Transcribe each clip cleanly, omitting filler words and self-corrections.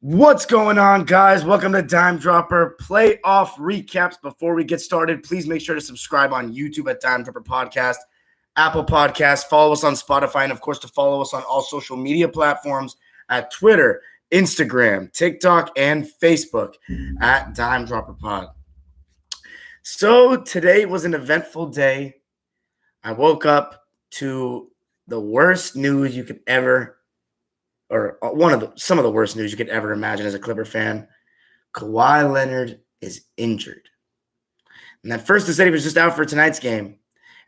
What's going on, guys? Welcome to Dime Dropper playoff recaps. Before we get started, please make sure to subscribe on YouTube at Dime Dropper Podcast, Apple Podcasts, follow us on Spotify, and of course to follow us on all social media platforms at Twitter, Instagram, TikTok, and Facebook at Dime Dropper Pod. So today was an eventful day. I woke up to the worst news you could ever or some of the worst news you could ever imagine as a Clipper fan. Kawhi Leonard is injured. And at first it said he was just out for tonight's game.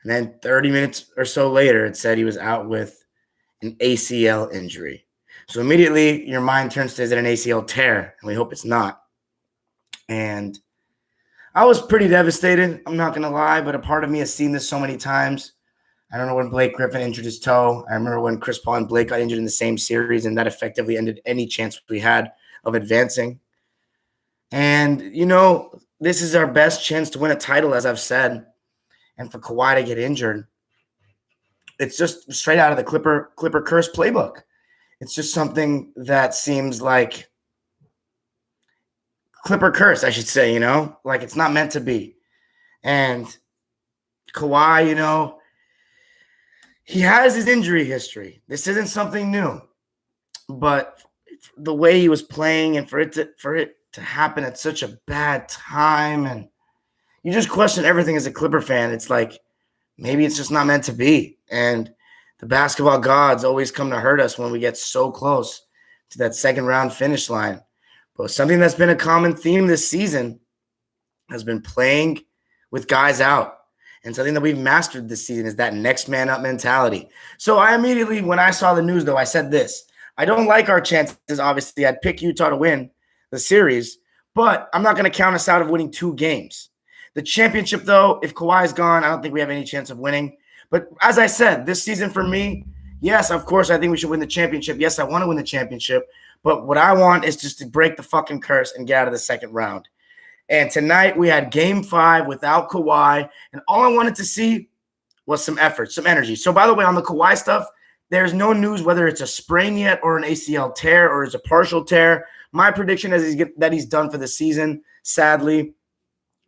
And then 30 minutes or so later, it said he was out with an ACL injury. So immediately your mind turns to, is it an ACL tear? And we hope it's not. And I was pretty devastated, I'm not going to lie, but a part of me has seen this so many times. I don't know when Blake Griffin injured his toe. I remember when Chris Paul and Blake got injured in the same series, and that effectively ended any chance we had of advancing. And, this is our best chance to win a title, as I've said. And for Kawhi to get injured, it's just straight out of the Clipper curse playbook. It's just something that seems like Clipper curse, I should say, like it's not meant to be. And Kawhi, he has his injury history. This isn't something new, but the way he was playing and for it to happen at such a bad time, and you just question everything as a Clipper fan. It's like maybe it's just not meant to be, and the basketball gods always come to hurt us when we get so close to that second round finish line. But something that's been a common theme this season has been playing with guys out. And something that we've mastered this season is that next man up mentality. So I immediately, when I saw the news, though, I said this. I don't like our chances, obviously. I'd pick Utah to win the series, but I'm not going to count us out of winning 2 games. The championship, though, if Kawhi's gone, I don't think we have any chance of winning. But as I said, this season for me, yes, of course, I think we should win the championship. Yes, I want to win the championship. But what I want is just to break the fucking curse and get out of the second round. And tonight we had game 5 without Kawhi, and all I wanted to see was some effort, some energy. So by the way, on the Kawhi stuff, there's no news whether it's a sprain yet or an ACL tear or it's a partial tear. My prediction is that he's done for the season, sadly.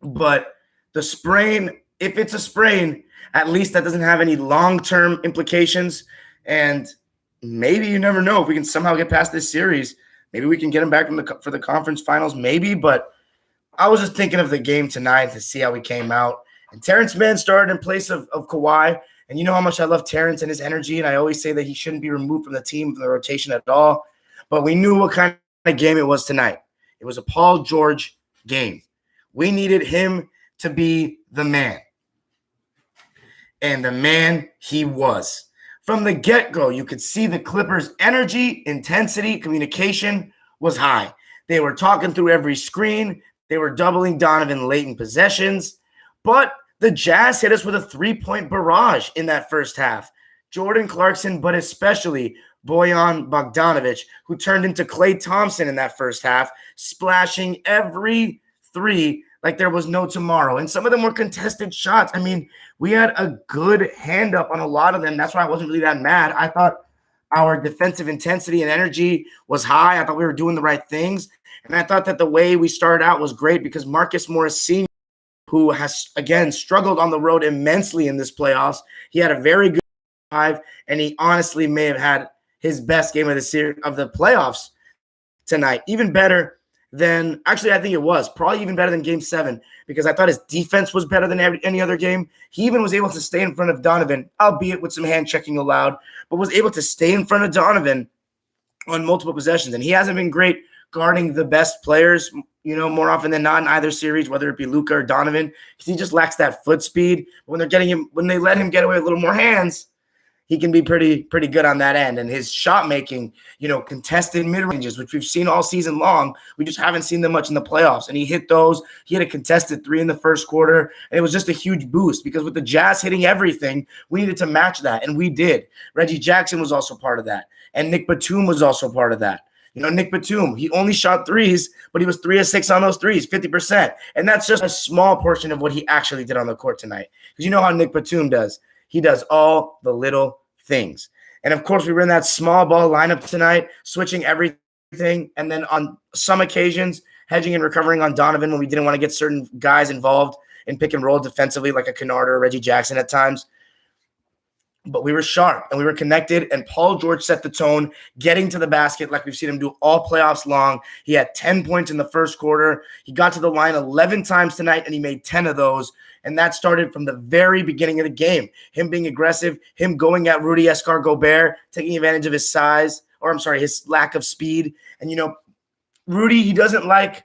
But the sprain, if it's a sprain, at least that doesn't have any long-term implications. And maybe, you never know, if we can somehow get past this series, maybe we can get him back for the conference finals, maybe. But I was just thinking of the game tonight to see how we came out. And Terrence Mann started in place of Kawhi. And you know how much I love Terrence and his energy. And I always say that he shouldn't be removed from the team, from the rotation at all. But we knew what kind of game it was tonight. It was a Paul George game. We needed him to be the man. And the man he was. From the get-go, you could see the Clippers' energy, intensity, communication was high. They were talking through every screen. They were doubling Donovan late in possessions. But the Jazz hit us with a 3-point barrage in that first half. Jordan Clarkson, but especially Bojan Bogdanovic, who turned into Klay Thompson in that first half, splashing every 3 like there was no tomorrow. And some of them were contested shots. I mean, we had a good hand up on a lot of them. That's why I wasn't really that mad. I thought our defensive intensity and energy was high. I thought we were doing the right things. And I thought that the way we started out was great because Marcus Morris Sr., who has, again, struggled on the road immensely in this playoffs, he had a very good 5, and he honestly may have had his best game of the series, of the playoffs tonight. Even better than – actually, I think it was. Probably even better than Game 7 because I thought his defense was better than any other game. He even was able to stay in front of Donovan, albeit with some hand-checking allowed, but was able to stay in front of Donovan on multiple possessions. And he hasn't been great guarding the best players, more often than not in either series, whether it be Luka or Donovan, because he just lacks that foot speed. When they let him get away with a little more hands, he can be pretty good on that end. And his shot making, contested mid-ranges, which we've seen all season long, we just haven't seen them much in the playoffs. And he hit those. He had a contested 3 in the first quarter, and it was just a huge boost because with the Jazz hitting everything, we needed to match that, and we did. Reggie Jackson was also part of that, and Nick Batum was also part of that. Nick Batum, he only shot 3s, but he was 3 of 6 on those 3s, 50%. And that's just a small portion of what he actually did on the court tonight. Because you know how Nick Batum does. He does all the little things. And, of course, we were in that small ball lineup tonight, switching everything everything. And then on some occasions, hedging and recovering on Donovan when we didn't want to get certain guys involved in pick and roll defensively, like a Kennard or Reggie Jackson at times. But we were sharp and we were connected, and Paul George set the tone, getting to the basket like we've seen him do all playoffs long. He had 10 points in the first quarter. He got to the line 11 times tonight, and he made 10 of those. And that started from the very beginning of the game. Him being aggressive, him going at Rudy Escar-Gobert, taking advantage of his size, or I'm sorry, his lack of speed. And, Rudy, he doesn't like,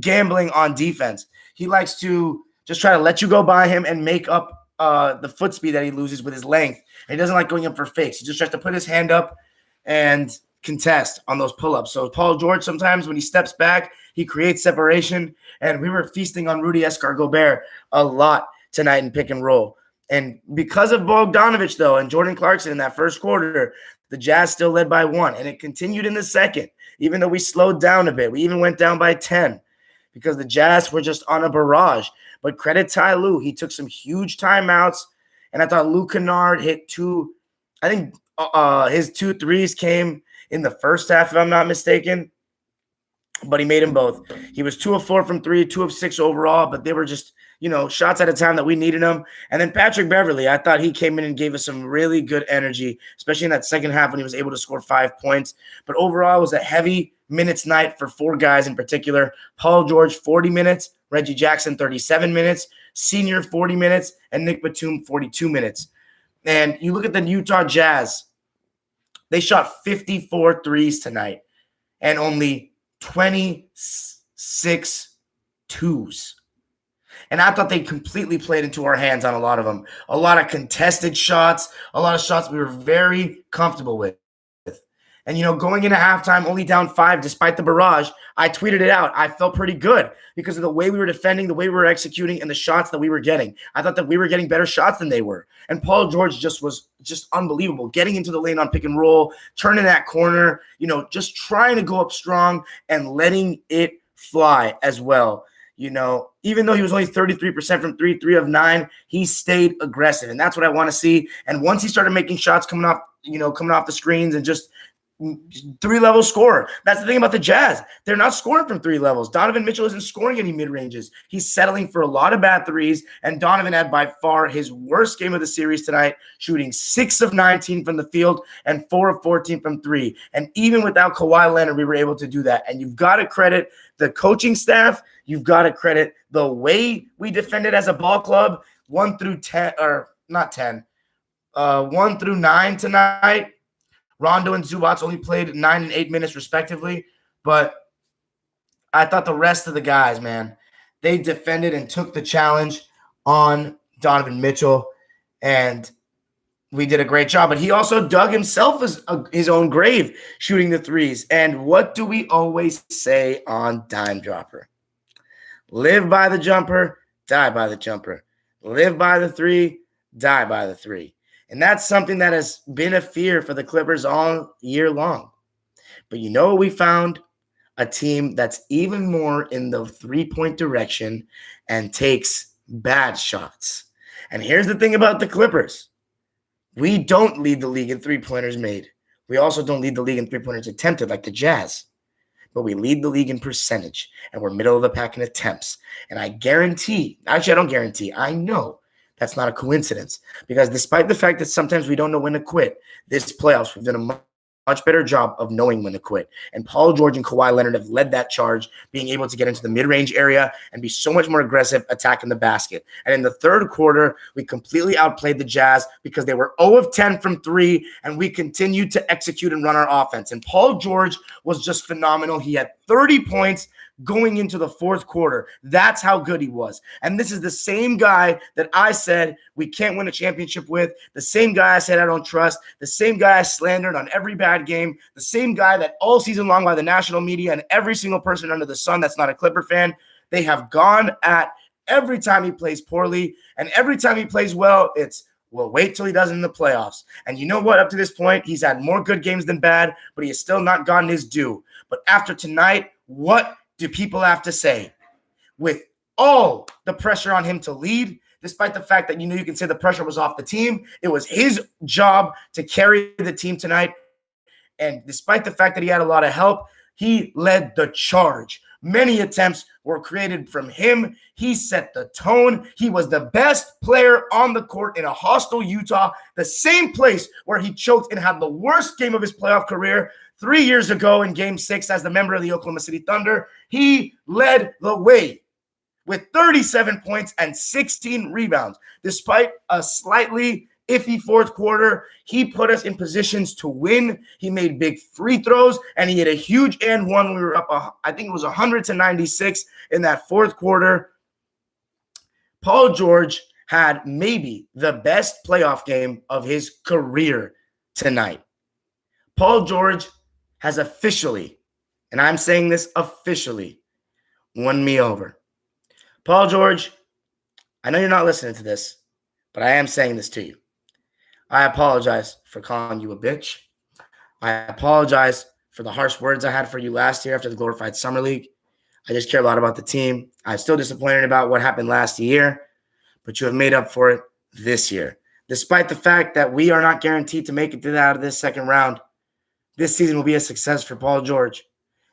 gambling on defense. He likes to just try to let you go by him and make up the foot speed that he loses with his length. And he doesn't like going up for fakes. He just tries to put his hand up and contest on those pull-ups. So Paul George, sometimes when he steps back, he creates separation. And we were feasting on Rudy Escar-Gobert a lot tonight in pick and roll. And because of Bogdanovich, though, and Jordan Clarkson in that first quarter, the Jazz still led by 1. And it continued in the second, even though we slowed down a bit. We even went down by 10 because the Jazz were just on a barrage. But credit Ty Lue. He took some huge timeouts, and I thought Luke Kennard hit 2. I think his 2 threes came in the first half, if I'm not mistaken. But he made them both. He was 2 of 4 from 3, 2 of 6 overall, but they were just, shots at a time that we needed them. And then Patrick Beverley, I thought he came in and gave us some really good energy, especially in that second half when he was able to score 5 points. But overall, it was a heavy minutes night for 4 guys in particular. Paul George, 40 minutes. Reggie Jackson, 37 minutes. Senior, 40 minutes. And Nick Batum, 42 minutes. And you look at the Utah Jazz. They shot 54 threes tonight and only 26 twos. And I thought they completely played into our hands on a lot of them. A lot of contested shots, a lot of shots we were very comfortable with. And, going into halftime, only down 5 despite the barrage, I tweeted it out. I felt pretty good because of the way we were defending, the way we were executing, and the shots that we were getting. I thought that we were getting better shots than they were. And Paul George was unbelievable, getting into the lane on pick and roll, turning that corner, just trying to go up strong and letting it fly as well. Even though he was only 33% from 3 of 9, he stayed aggressive. And that's what I want to see. And once he started making shots coming off the screens and just 3-level scorer. That's the thing about the Jazz. They're not scoring from 3 levels. Donovan Mitchell isn't scoring any mid-ranges. He's settling for a lot of bad threes, and Donovan had by far his worst game of the series tonight, shooting 6 of 19 from the field and 4 of 14 from 3. And even without Kawhi Leonard, we were able to do that. And you've got to credit the coaching staff. You've got to credit the way we defended as a ball club, 1 through 10 tonight. Rondo and Zubac only played 9 and 8 minutes respectively, but I thought the rest of the guys, man, they defended and took the challenge on Donovan Mitchell, and we did a great job. But he also dug himself his own grave shooting the threes. And what do we always say on Dime Dropper? Live by the jumper, die by the jumper. Live by the 3, die by the 3. And that's something that has been a fear for the Clippers all year long. But what we found? A team that's even more in the 3-point direction and takes bad shots. And here's the thing about the Clippers. We don't lead the league in 3-pointers made. We also don't lead the league in 3-pointers attempted like the Jazz. But we lead the league in percentage, and we're middle of the pack in attempts. And I know that's not a coincidence, because despite the fact that sometimes we don't know when to quit, this playoffs, we've done a much better job of knowing when to quit. And Paul George and Kawhi Leonard have led that charge, being able to get into the mid-range area and be so much more aggressive attacking the basket. And in the third quarter, we completely outplayed the Jazz because they were 0 of 10 from 3, and we continued to execute and run our offense. And Paul George was just phenomenal. He had 30 points going into the fourth quarter. That's how good he was. And this is the same guy that I said we can't win a championship with, the same guy I said I don't trust, the same guy I slandered on every bad game, the same guy that all season long by the national media and every single person under the sun that's not a Clipper fan, they have gone at every time he plays poorly, and every time he plays well, it's, well, wait till he does it in the playoffs. And you know what? Up to this point, he's had more good games than bad, but he has still not gotten his due. But after tonight, what do people have to say? With all the pressure on him to lead, despite the fact that you can say the pressure was off the team, it was his job to carry the team tonight. And despite the fact that he had a lot of help, he led the charge. Many attempts were created from him. He set the tone. He was the best player on the court in a hostile Utah, the same place where he choked and had the worst game of his playoff career 3 years ago in Game 6 as the member of the Oklahoma City Thunder. He led the way with 37 points and 16 rebounds. Despite a slightly iffy fourth quarter, he put us in positions to win. He made big free throws, and he hit a huge and one. We were up, I think it was 100-96 in that fourth quarter. Paul George had maybe the best playoff game of his career tonight. Paul George has officially, and I'm saying this officially, won me over. Paul George, I know you're not listening to this, but I am saying this to you. I apologize for calling you a bitch. I apologize for the harsh words I had for you last year after the glorified Summer League. I just care a lot about the team. I'm still disappointed about what happened last year, but you have made up for it this year. Despite the fact that we are not guaranteed to make it out of this second round, this season will be a success for Paul George.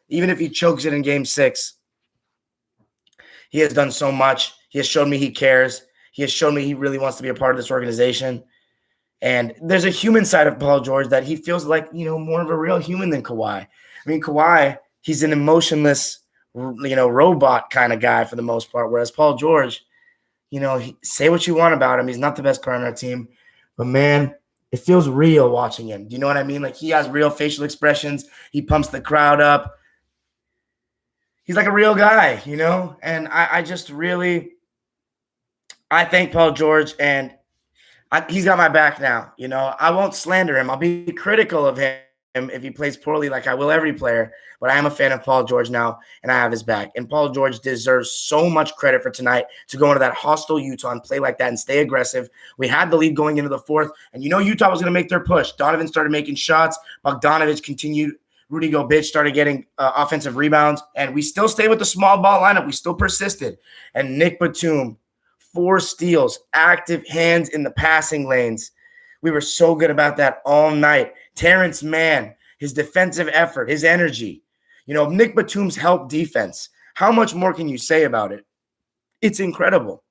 Even if he chokes it in Game 6, he has done so much. He has shown me he cares. He has shown me he really wants to be a part of this organization. And there's a human side of Paul George that he feels like, more of a real human than Kawhi. I mean, Kawhi, he's an emotionless, robot kind of guy for the most part. Whereas Paul George, say what you want about him. He's not the best player on our team. But, man, it feels real watching him. Do you know what I mean? Like, he has real facial expressions. He pumps the crowd up. He's like a real guy, And I just really – I thank Paul George, and he's got my back now. I won't slander him. I'll be critical of him if he plays poorly like I will every player. But I am a fan of Paul George now, and I have his back. And Paul George deserves so much credit for tonight to go into that hostile Utah and play like that and stay aggressive. We had the lead going into the fourth, and Utah was going to make their push. Donovan started making shots. Bogdanovich continued. Rudy Gobert started getting offensive rebounds, and we still stayed with the small ball lineup. We still persisted. And Nick Batum, 4 steals, active hands in the passing lanes. We were so good about that all night. Terrence Mann, his defensive effort, his energy. Nick Batum's help defense. How much more can you say about it? It's incredible.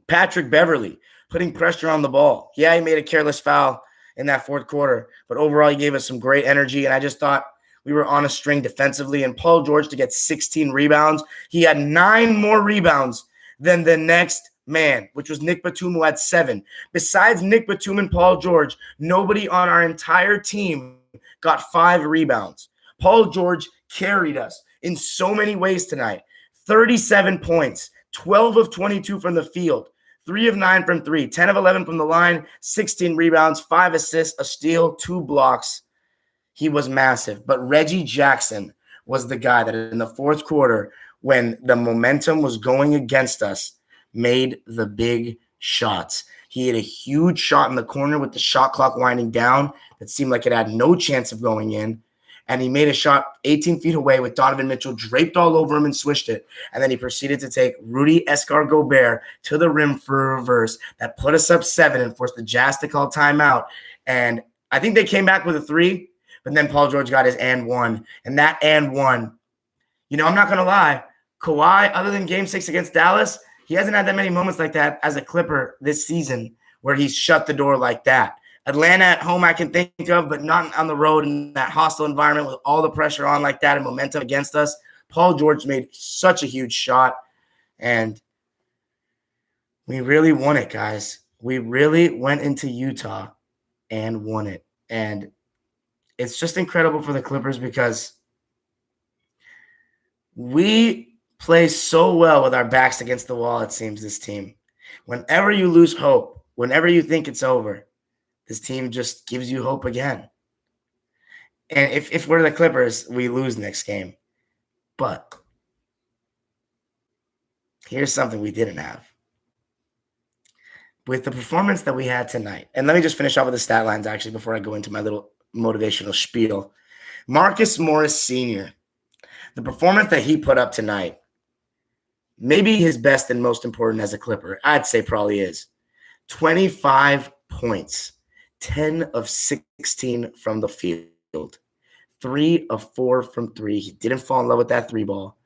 Patrick Beverley putting pressure on the ball. Yeah, he made a careless foul in that fourth quarter, but overall he gave us some great energy, and I just thought we were on a string defensively. And Paul George to get 16 rebounds. He had 9 more rebounds than the next man, which was Nick Batum, who had 7. Besides Nick Batum and Paul George, nobody on our entire team got 5 rebounds. Paul George carried us in so many ways tonight. 37 points, 12 of 22 from the field, 3 of 9 from 3, 10 of 11 from the line, 16 rebounds, 5 assists, a steal, 2 blocks. He was massive. But Reggie Jackson was the guy that in the fourth quarter, when the momentum was going against us, made the big shots. He had a huge shot in the corner with the shot clock winding down that seemed like it had no chance of going in. And he made a shot 18 feet away with Donovan Mitchell draped all over him and swished it. And then he proceeded to take Rudy Gobert to the rim for a reverse that put us up 7 and forced the Jazz to call timeout. And I think they came back with a 3, but then Paul George got his and one. And that and one, I'm not going to lie, Kawhi, other than Game 6 against Dallas, he hasn't had that many moments like that as a Clipper this season where he's shut the door like that. Atlanta at home I can think of, but not on the road in that hostile environment with all the pressure on like that and momentum against us. Paul George made such a huge shot, and we really won it, guys. We really went into Utah and won it. And it's just incredible for the Clippers because we play so well with our backs against the wall, it seems, this team. Whenever you lose hope, whenever you think it's over, this team just gives you hope again. And if we're the Clippers, we lose next game. But here's something we didn't have. With the performance that we had tonight, and let me just finish off with the stat lines, actually, before I go into my little motivational spiel. Marcus Morris Sr., the performance that he put up tonight, maybe his best and most important as a Clipper, I'd say probably is. 25 points. 10 of 16 from the field. 3 of 4 from 3. He didn't fall in love with that 3 ball.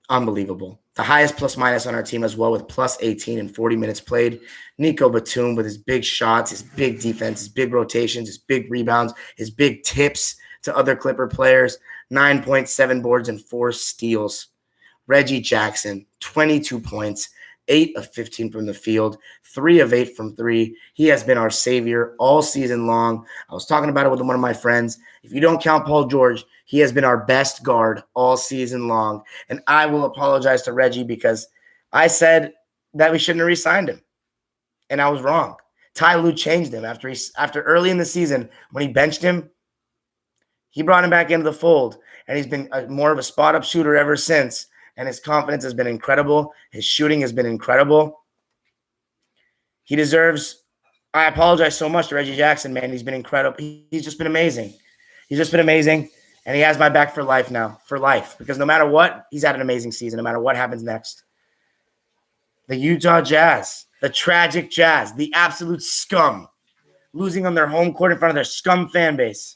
Unbelievable. The highest plus-minus on our team as well with plus 18 in 40 minutes played. Nico Batum with his big shots, his big defense, his big rotations, his big rebounds, his big tips to other Clipper players. 9.7 boards and 4 steals. Reggie Jackson, 22 points, 8 of 15 from the field, 3 of 8 from 3. He has been our savior all season long. I was talking about it with one of my friends. If you don't count Paul George, he has been our best guard all season long. And I will apologize to Reggie because I said that we shouldn't have re-signed him. And I was wrong. Ty Lue changed him after early in the season when he benched him. He brought him back into the fold, and he's been more of a spot-up shooter ever since. And his confidence has been incredible. His shooting has been incredible. He deserves – I apologize so much to Reggie Jackson, man. He's been incredible. He's just been amazing. He's just been amazing, and he has my back for life now, for life. Because no matter what, he's had an amazing season, no matter what happens next. The Utah Jazz, the tragic Jazz, the absolute scum, losing on their home court in front of their scum fan base.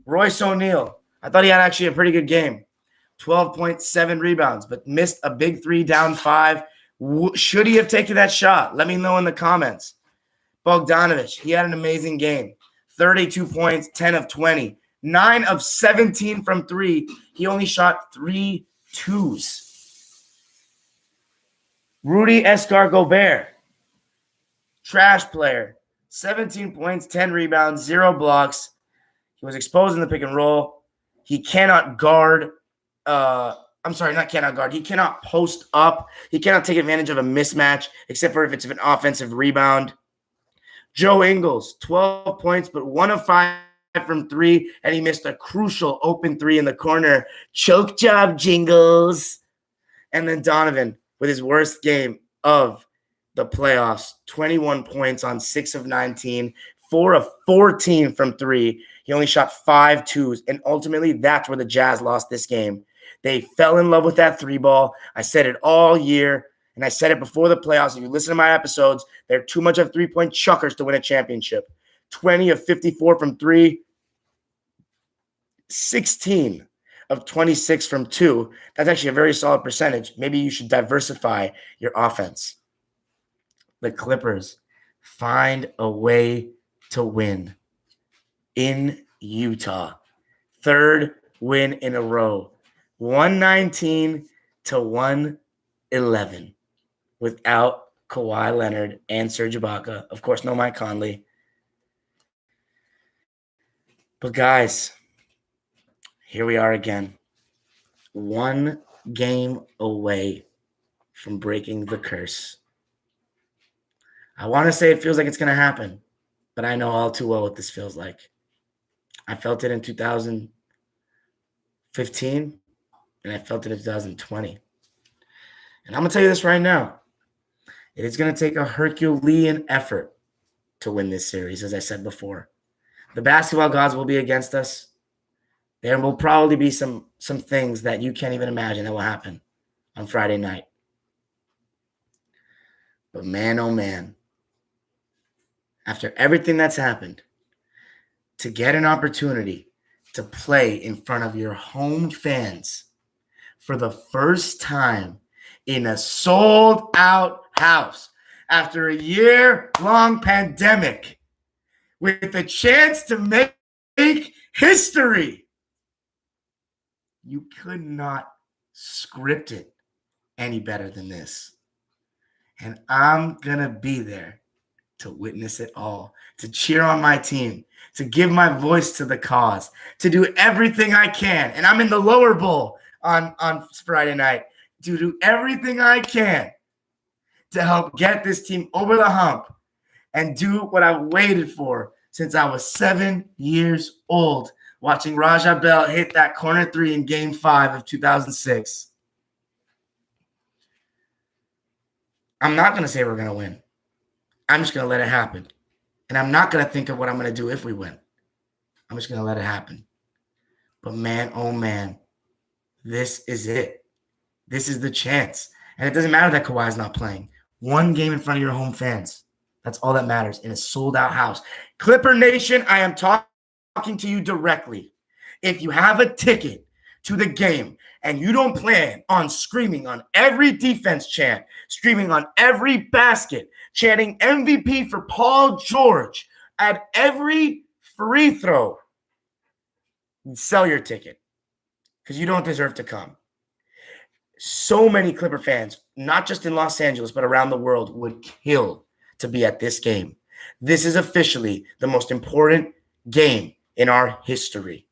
Royce O'Neal, I thought he had actually a pretty good game. 12.7 rebounds, but missed a big 3 down 5. Should he have taken that shot? Let me know in the comments. Bogdanovich, he had an amazing game. 32 points, 10 of 20. 9 of 17 from 3. He only shot 3 twos. Rudy Escar-Gobert, trash player. 17 points, 10 rebounds, 0 blocks. He was exposed in the pick and roll. He cannot guard. He cannot post up. He cannot take advantage of a mismatch, except for if it's an offensive rebound. Joe Ingles, 12 points, but 1 of 5 from 3, and he missed a crucial open 3 in the corner. Choke job, Jingles. And then Donovan with his worst game of the playoffs, 21 points on 6 of 19, 4 of 14 from 3. He only shot 5 twos, and ultimately that's where the Jazz lost this game. They fell in love with that 3 ball. I said it all year, and I said it before the playoffs. If you listen to my episodes, they're too much of 3-point chuckers to win a championship. 20 of 54 from 3, 16 of 26 from 2. That's actually a very solid percentage. Maybe you should diversify your offense. The Clippers find a way to win in Utah. 3rd win in a row. 119 to 111 without Kawhi Leonard and Serge Ibaka. Of course, no Mike Conley. But guys, here we are again. 1 game away from breaking the curse. I want to say it feels like it's going to happen, but I know all too well what this feels like. I felt it in 2015, and I felt it in 2020. And I'm going to tell you this right now. It is going to take a Herculean effort to win this series, as I said before. The basketball gods will be against us. There will probably be some things that you can't even imagine that will happen on Friday night. But man, oh man, after everything that's happened, to get an opportunity to play in front of your home fans for the first time in a sold-out house after a year-long pandemic with the chance to make history. You could not script it any better than this. And I'm going to be there to witness it all, to cheer on my team, to give my voice to the cause, to do everything I can. And I'm in the lower bowl on Friday night to do everything I can to help get this team over the hump and do what I've waited for since I was 7 years old, watching Raja Bell hit that corner 3 in Game 5 of 2006. I'm not going to say we're going to win. I'm just going to let it happen. And I'm not going to think of what I'm going to do if we win. I'm just going to let it happen. But man, oh man, this is it. This is the chance. And it doesn't matter that Kawhi's not playing. 1 game in front of your home fans. That's all that matters in a sold-out house. Clipper Nation, I am talking talking to you directly. If you have a ticket to the game and you don't plan on screaming on every defense chant, screaming on every basket, chanting MVP for Paul George at every free throw, sell your ticket because you don't deserve to come. So many Clipper fans, not just in Los Angeles, but around the world, would kill to be at this game. This is officially the most important game in our history.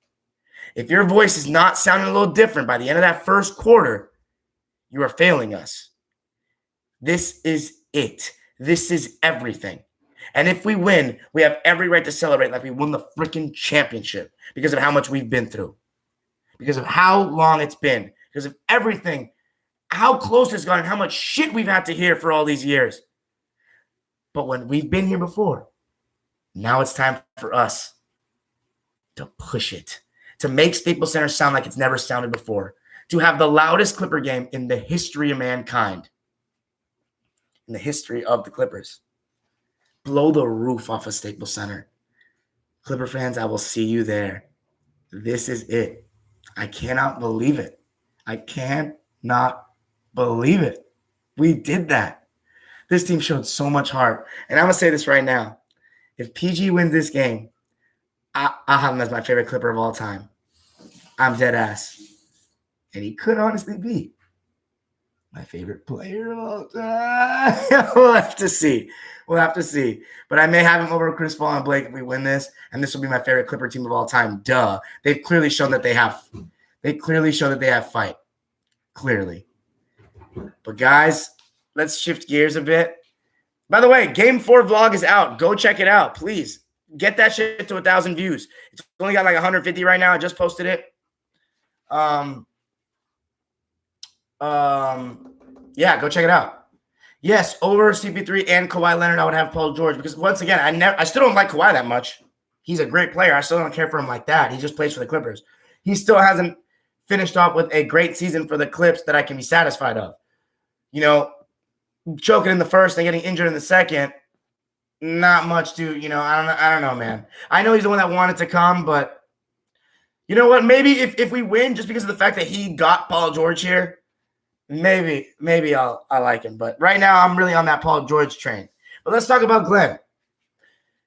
If your voice is not sounding a little different by the end of that first quarter, you are failing us. This is it. This is everything. And if we win, we have every right to celebrate like we won the freaking championship because of how much we've been through, because of how long it's been, because of everything, how close it's gone, and how much shit we've had to hear for all these years. But when we've been here before, now it's time for us to push it, to make Staples Center sound like it's never sounded before, to have the loudest Clipper game in the history of mankind, in the history of the Clippers. Blow the roof off of Staples Center. Clipper fans, I will see you there. This is it. I cannot believe it. I cannot believe it. We did that. This team showed so much heart. And I'm going to say this right now. If PG wins this game, I'll have him as my favorite Clipper of all time. I'm dead ass. And he could honestly be my favorite player of all time. We'll have to see. We'll have to see. But I may have him over Chris Paul and Blake if we win this, and this will be my favorite Clipper team of all time. Duh. They've clearly shown that they have fight. Clearly. But guys, let's shift gears a bit. By the way, Game 4 vlog is out. Go check it out, please. Get that shit to 1,000 views. It's only got like 150 right now. I just posted it. Yeah, go check it out. Yes, over CP3 and Kawhi Leonard, I would have Paul George because once again, I still don't like Kawhi that much. He's a great player. I still don't care for him like that. He just plays for the Clippers. He still hasn't finished off with a great season for the Clips that I can be satisfied of. You know, choking in the first and getting injured in the second, not much to, I don't know, man. I know he's the one that wanted to come, but you know what? Maybe if we win, just because of the fact that he got Paul George here, maybe I like him. But right now, I'm really on that Paul George train. But let's talk about Glenn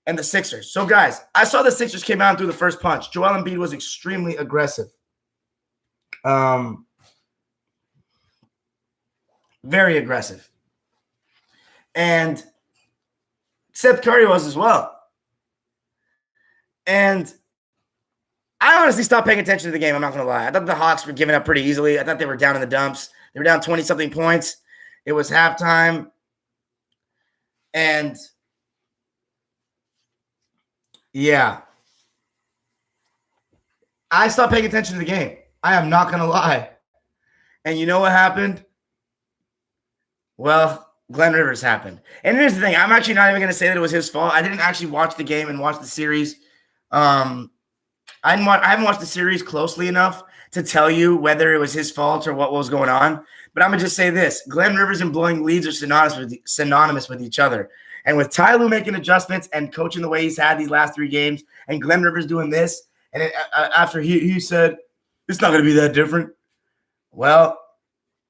and the Sixers. So, guys, I saw the Sixers came out and threw the first punch. Joel Embiid was extremely aggressive. Very aggressive. And Seth Curry was as well. And I honestly stopped paying attention to the game. I'm not going to lie. I thought the Hawks were giving up pretty easily. I thought they were down in the dumps. They were down 20-something points. It was halftime. And, yeah. I stopped paying attention to the game. I am not going to lie. And you know what happened? Well, Glenn Rivers happened. And here's the thing. I'm actually not even going to say that it was his fault. I didn't actually watch the game and watch the series. I haven't watched the series closely enough to tell you whether it was his fault or what was going on. But I'm going to just say this. Glenn Rivers and blowing leads are synonymous with each other. And with Ty Lue making adjustments and coaching the way he's had these last 3 games, and Glenn Rivers doing this, and after he said, it's not going to be that different. Well,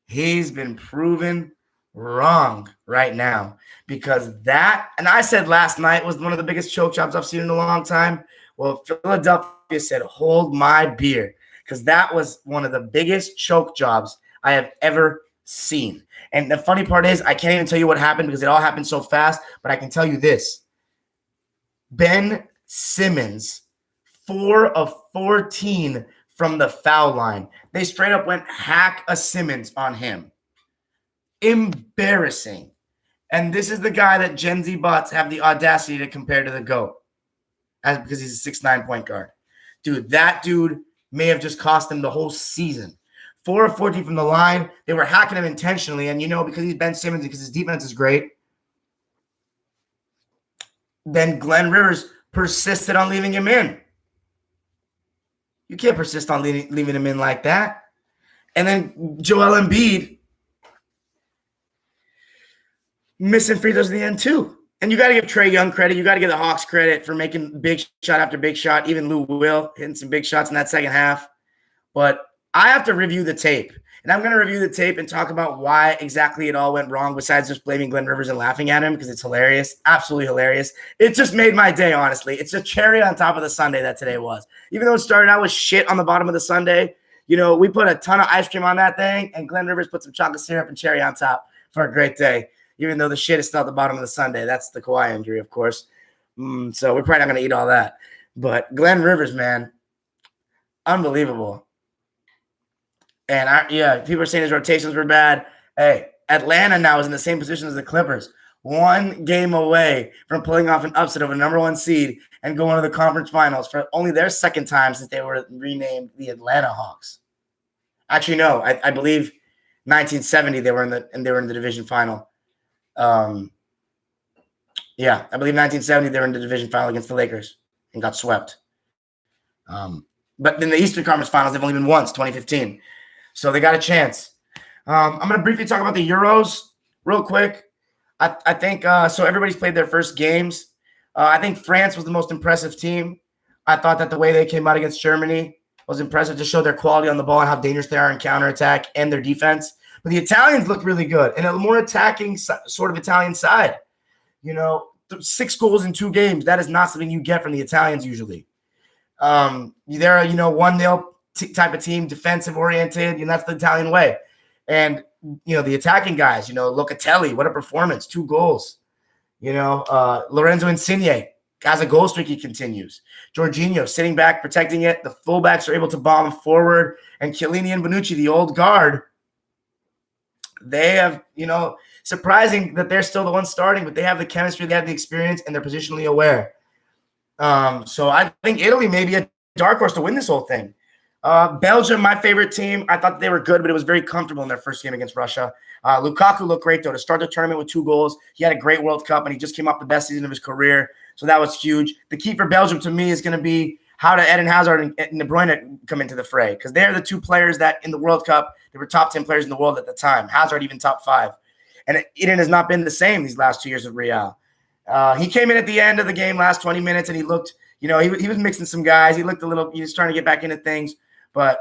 he's been proven wrong right now because that, and I said last night, was one of the biggest choke jobs I've seen in a long time. Well, Philadelphia said, hold my beer, because that was one of the biggest choke jobs I have ever seen. And the funny part is I can't even tell you what happened because it all happened so fast, but I can tell you this. Ben Simmons, 4 of 14 from the foul line. They straight up went hack a Simmons on him. Embarrassing. And this is the guy that Gen Z bots have the audacity to compare to the GOAT because he's a 6'9" point guard. Dude, that dude may have just cost him the whole season. 4 of 14 from the line. They were hacking him intentionally. And, because he's Ben Simmons, because his defense is great, then Glenn Rivers persisted on leaving him in. You can't persist on leaving him in like that. And then Joel Embiid missing free throws at the end too. And you got to give Trae Young credit. You got to give the Hawks credit for making big shot after big shot. Even Lou Will hitting some big shots in that second half. But I have to review the tape. And I'm going to review the tape and talk about why exactly it all went wrong besides just blaming Glenn Rivers and laughing at him because it's hilarious. Absolutely hilarious. It just made my day, honestly. It's a cherry on top of the sundae that today was. Even though it started out with shit on the bottom of the sundae, we put a ton of ice cream on that thing, and Glenn Rivers put some chocolate syrup and cherry on top for a great day, even though the shit is still at the bottom of the sundae. That's the Kawhi injury, of course. So we're probably not going to eat all that. But Glenn Rivers, man, unbelievable. And people are saying his rotations were bad. Hey, Atlanta now is in the same position as the Clippers. 1 game away from pulling off an upset of a number 1 seed and going to the conference finals for only their second time since they were renamed the Atlanta Hawks. Actually, no, I believe 1970 they were in the division final. I believe 1970 they were in the division final against the Lakers and got swept. But in the Eastern Conference Finals, they've only been once, 2015. So they got a chance. I'm going to briefly talk about the Euros real quick. I think so everybody's played their first games. I think France was the most impressive team. I thought that the way they came out against Germany was impressive to show their quality on the ball and how dangerous they are in counterattack and their defense. But the Italians looked really good and a more attacking sort of Italian side. 6 goals in 2 games. That is not something you get from the Italians usually. They're a 1-0 type of team, defensive oriented, and that's the Italian way. And the attacking guys, Locatelli, what a performance, 2 goals. Lorenzo Insigne has a goal streak he continues. Jorginho sitting back, protecting it. The fullbacks are able to bomb forward, and Chiellini and Bonucci, the old guard, they have, surprising that they're still the ones starting, but they have the chemistry, they have the experience, and they're positionally aware. So I think Italy may be a dark horse to win this whole thing. Belgium, my favorite team. I thought they were good, but it was very comfortable in their first game against Russia. Lukaku looked great, though, to start the tournament with 2 goals. He had a great World Cup, and he just came off the best season of his career. So that was huge. The key for Belgium, to me, is going to be how do Eden Hazard and De Bruyne come into the fray, because they're the 2 players that in the World Cup, they were top 10 players in the world at the time. Hazard even top 5. And Eden has not been the same these last 2 years of Real. He came in at the end of the game, last 20 minutes, and he looked, he was mixing some guys. He looked he was trying to get back into things. But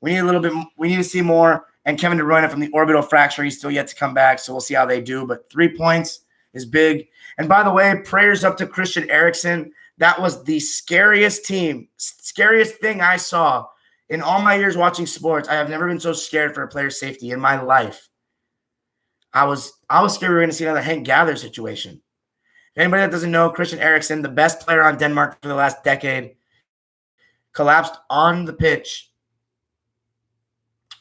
we need to see more. And Kevin De Bruyne from the orbital fracture, he's still yet to come back, so we'll see how they do. But 3 points is big. And by the way, prayers up to Christian Eriksen. That was the scariest thing I saw in all my years watching sports. I have never been so scared for a player's safety in my life. I was scared we were going to see another Hank Gather situation. If anybody that doesn't know, Christian Eriksen, the best player on Denmark for the last decade, collapsed on the pitch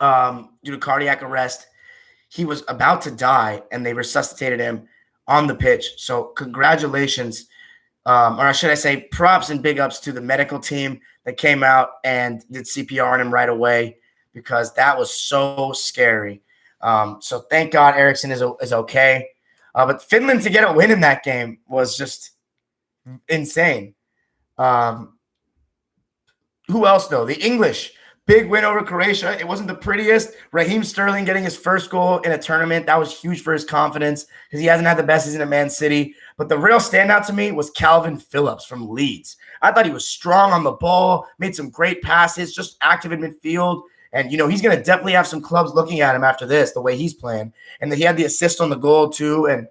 due to cardiac arrest. He was about to die, and they resuscitated him on the pitch. So congratulations, or should I say props and big ups to the medical team that came out and did CPR on him right away, because that was so scary. So thank God Eriksen is okay. But Finland to get a win in that game was just insane. Who else, though? The English. Big win over Croatia. It wasn't the prettiest. Raheem Sterling getting his first goal in a tournament. That was huge for his confidence because he hasn't had the best season at Man City. But the real standout to me was Calvin Phillips from Leeds. I thought he was strong on the ball, made some great passes, just active in midfield. And, he's going to definitely have some clubs looking at him after this, the way he's playing. And he had the assist on the goal, too. And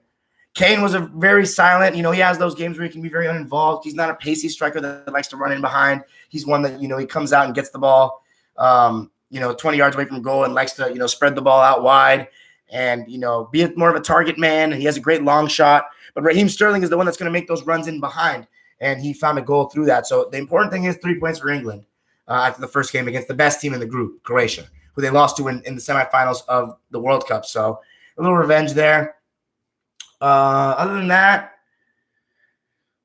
Kane was a very silent. He has those games where he can be very uninvolved. He's not a pacey striker that likes to run in behind. He's one that, he comes out and gets the ball, 20 yards away from goal and likes to, spread the ball out wide and, be more of a target man. And he has a great long shot. But Raheem Sterling is the one that's going to make those runs in behind. And he found a goal through that. So the important thing is 3 points for England after the first game against the best team in the group, Croatia, who they lost to in the semifinals of the World Cup. So a little revenge there. Other than that,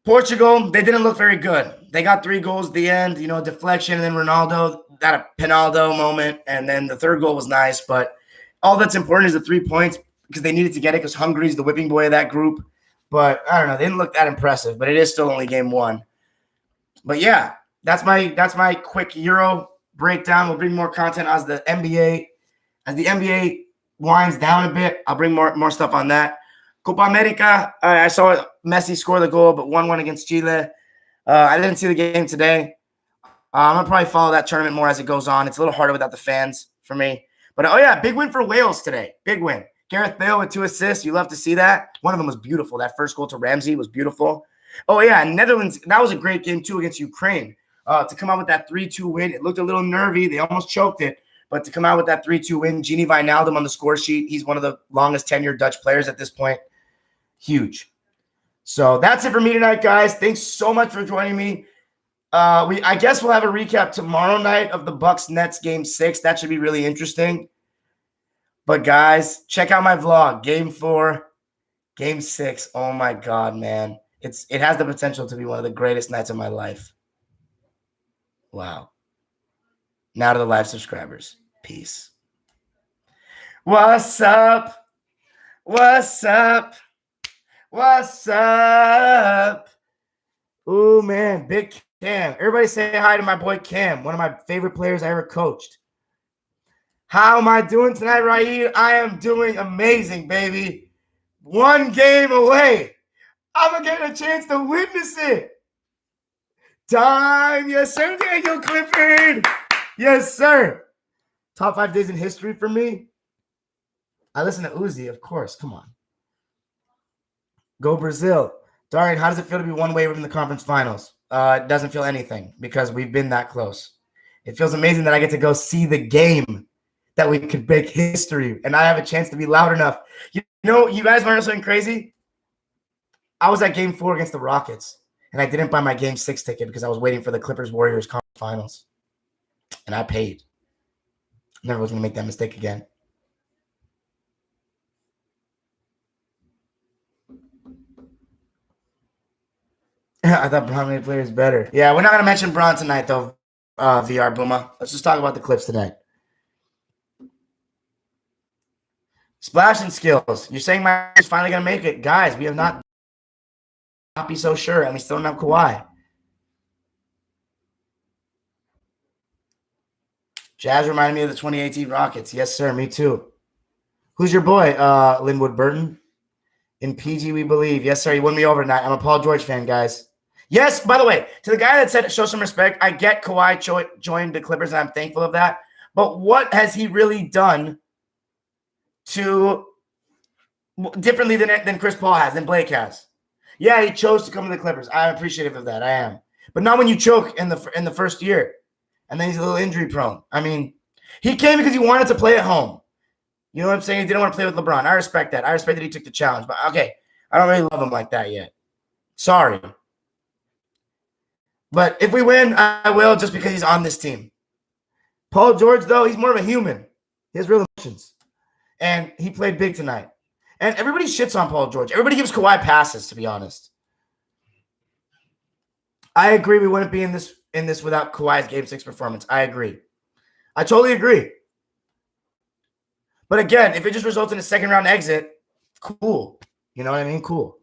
Portugal, they didn't look very good. They got 3 goals at the end, deflection, and then Ronaldo got a Pinaldo moment, and then the third goal was nice. But all that's important is the 3 points because they needed to get it because Hungary's the whipping boy of that group. But I don't know, they didn't look that impressive, but it is still only game 1. But yeah, that's my quick Euro breakdown. We'll bring more content as the NBA winds down a bit. I'll bring more stuff on that. Copa America, I saw Messi score the goal, but 1-1 against Chile. I didn't see the game today. I'm going to probably follow that tournament more as it goes on. It's a little harder without the fans for me. But, oh, yeah, big win for Wales today. Big win. Gareth Bale with 2 assists. You love to see that. One of them was beautiful. That first goal to Ramsey was beautiful. Oh, yeah, Netherlands, that was a great game, too, against Ukraine. To come out with that 3-2 win, it looked a little nervy. They almost choked it. But to come out with that 3-2 win, Gini Wijnaldum on the score sheet, he's one of the longest tenured Dutch players at this point. Huge. So that's it for me tonight, guys. Thanks so much for joining me. I guess we'll have a recap tomorrow night of the Bucks-Nets Game 6. That should be really interesting. But, guys, check out my vlog, Game 4, Game 6. Oh, my God, man. It has the potential to be one of the greatest nights of my life. Wow. Now to the live subscribers. Peace. What's up? What's up? What's up? Oh, man. Big Cam. Everybody say hi to my boy Cam, one of my favorite players I ever coached. How am I doing tonight, Raheed? I am doing amazing, baby. 1 game away. I'm going to get a chance to witness it. Time. Yes, sir, Daniel Clifford. Yes, sir. Top 5 days in history for me. I listen to Uzi, of course. Come on. Go Brazil. Darian, how does it feel to be 1 way from the conference finals? It doesn't feel anything because we've been that close. It feels amazing that I get to go see the game that we could make history, and I have a chance to be loud enough. You know, you guys want to know something crazy? I was at Game 4 against the Rockets, and I didn't buy my Game 6 ticket because I was waiting for the Clippers-Warriors conference finals, and I paid. Never was going to make that mistake again. I thought Bron made players better. Yeah, we're not going to mention Bron tonight, though, VR Boomer. Let's just talk about the Clips tonight. Splashing skills. You're saying my is finally going to make it. Guys, we have not be so sure, and we still don't have Kawhi. Jazz reminded me of the 2018 Rockets. Yes, sir. Me too. Who's your boy? Linwood Burton. In PG, we believe. Yes, sir. He won me over tonight. I'm a Paul George fan, guys. Yes, by the way, to the guy that said show some respect, I get Kawhi joined the Clippers, and I'm thankful of that. But what has he really done to differently than Chris Paul has, than Blake has? Yeah, he chose to come to the Clippers. I'm appreciative of that. I am. But not when you choke in the first year, and then he's a little injury prone. I mean, he came because he wanted to play at home. You know what I'm saying? He didn't want to play with LeBron. I respect that. I respect that he took the challenge. But, okay, I don't really love him like that yet. Sorry. But if we win, I will just because he's on this team. Paul George, though, he's more of a human. He has real emotions. And he played big tonight. And everybody shits on Paul George. Everybody gives Kawhi passes, to be honest. I agree we wouldn't be in this without Kawhi's Game 6 performance. I agree. I totally agree. But again, if it just results in a second-round exit, cool. You know what I mean? Cool.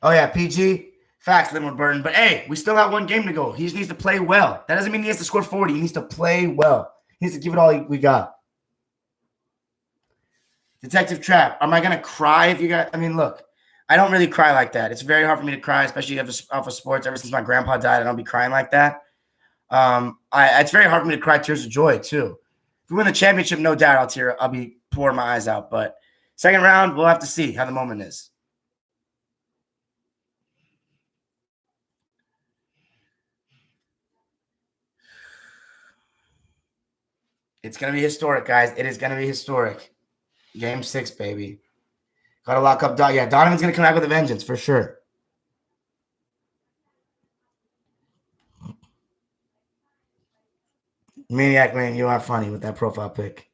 Oh, yeah, PG. Facts, Linwood Burton. But, hey, we still got 1 game to go. He just needs to play well. That doesn't mean he has to score 40. He needs to play well. He needs to give it all we got. Detective Trap. Am I going to cry if you got – I mean, look, I don't really cry like that. It's very hard for me to cry, especially off of sports. Ever since my grandpa died, I don't be crying like that. It's very hard for me to cry tears of joy, too. If we win the championship, no doubt I'll be pouring my eyes out. But second round, we'll have to see how the moment is. It's going to be historic, guys. It is going to be historic. Game 6, baby. Got to lock up Don. Yeah, Donovan's going to come back with a vengeance for sure. Maniac Man, you are funny with that profile pic.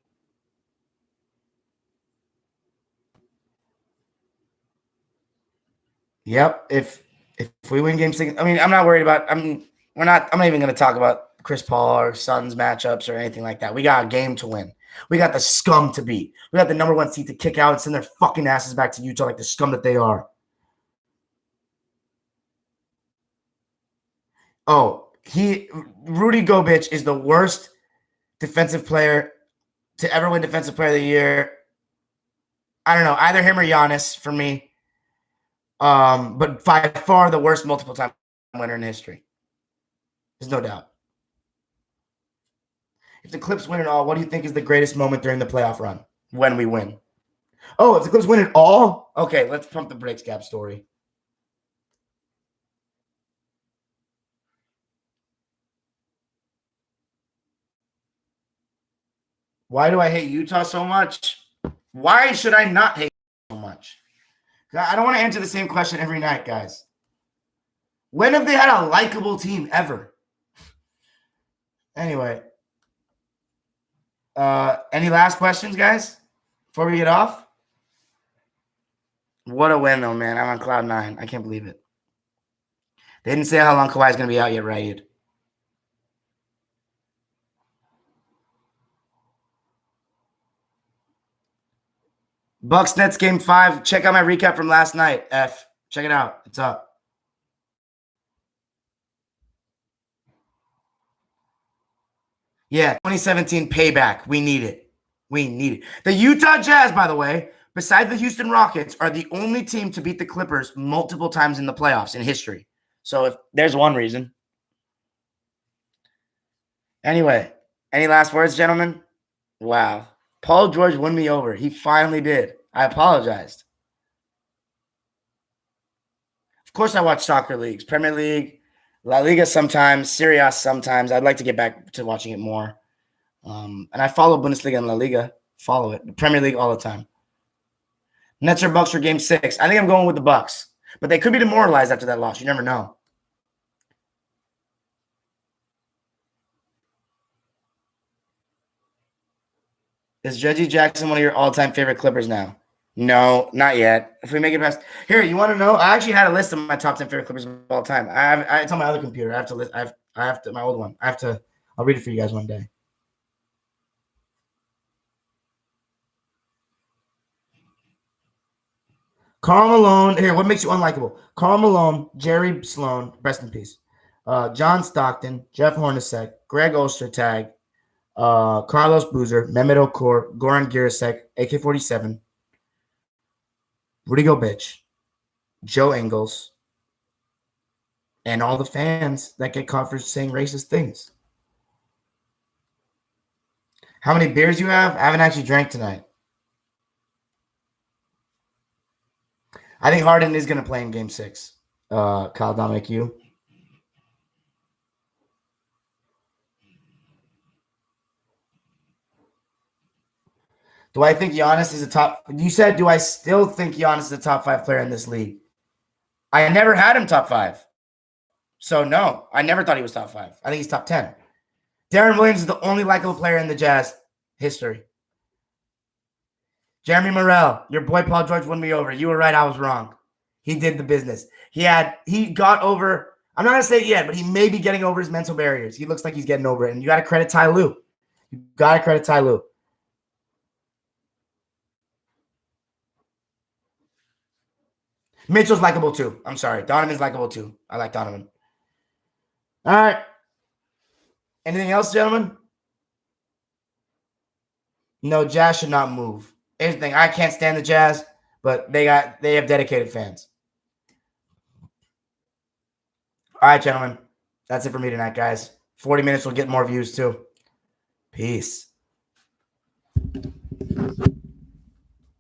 Yep. If we win Game 6, I mean, I'm not worried about. I'm not even going to talk about Chris Paul or Suns matchups or anything like that. We got a game to win. We got the scum to beat. We got the number 1 seed to kick out and send their fucking asses back to Utah like the scum that they are. Oh, Rudy Gobert is the worst defensive player to ever win Defensive Player of the Year I don't know, either him or Giannis for me. But by far the worst multiple time winner in history. There's no doubt. If the Clips win it all, what do you think is the greatest moment during the playoff run when we win? Oh, if the Clips win it all? Okay, let's pump the brakes, Gap story. Why do I hate Utah so much? Why should I not hate so much? I don't want to answer the same question every night, guys. When have they had a likable team ever? Anyway, any last questions, guys, before we get off? What a win, though, man. I'm on cloud 9. I can't believe it. They didn't say how long Kawhi's going to be out yet, right? Bucks Nets game 5. Check out my recap from last night, F. Check it out. It's up. Yeah, 2017 payback. We need it. We need it. The Utah Jazz, by the way, besides the Houston Rockets, are the only team to beat the Clippers multiple times in the playoffs in history. So if there's one reason. Anyway, any last words, gentlemen? Wow. Paul George won me over. He finally did. I apologized. Of course, I watch soccer leagues, Premier League, La Liga sometimes, Serie A sometimes. I'd like to get back to watching it more. And I follow Bundesliga and La Liga. Follow it. The Premier League all the time. Nets or Bucks for game 6. I think I'm going with the Bucks. But they could be demoralized after that loss. You never know. Is Reggie Jackson one of your all-time favorite Clippers now? No, not yet. If we make it past here, you want to know? I actually had a list of my top 10 favorite Clippers of all time. It's on my other computer. I have to list. I have to my old one. I'll read it for you guys one day. Karl Malone. Here, what makes you unlikable? Karl Malone, Jerry Sloan, rest in peace. John Stockton, Jeff Hornacek, Greg Ostertag, Carlos Boozer, Mehmet Okur, Goran Girasek, AK-47, Rudy Gobert, Joe Ingles, and all the fans that get caught for saying racist things. How many beers you have? I haven't actually drank tonight. I think Harden is going to play in game 6. Kyle, Dominic, you? Do I think Giannis is a top? You said, do I still think Giannis is a top 5 player in this league? I never had him top 5. So, no, I never thought he was top 5. I think he's top 10. Darren Williams is the only likable player in the Jazz history. Jeremy Morrell, your boy Paul George won me over. You were right. I was wrong. He did the business. He got over. I'm not going to say it yet, but he may be getting over his mental barriers. He looks like he's getting over it. And you got to credit Ty Lue. You got to credit Ty Lue. Mitchell's likable too. I'm sorry. Donovan's likable too. I like Donovan. All right. Anything else, gentlemen? No, Jazz should not move. Here's the thing. I can't stand the Jazz, but they have dedicated fans. All right, gentlemen. That's it for me tonight, guys. 40 minutes will get more views too. Peace.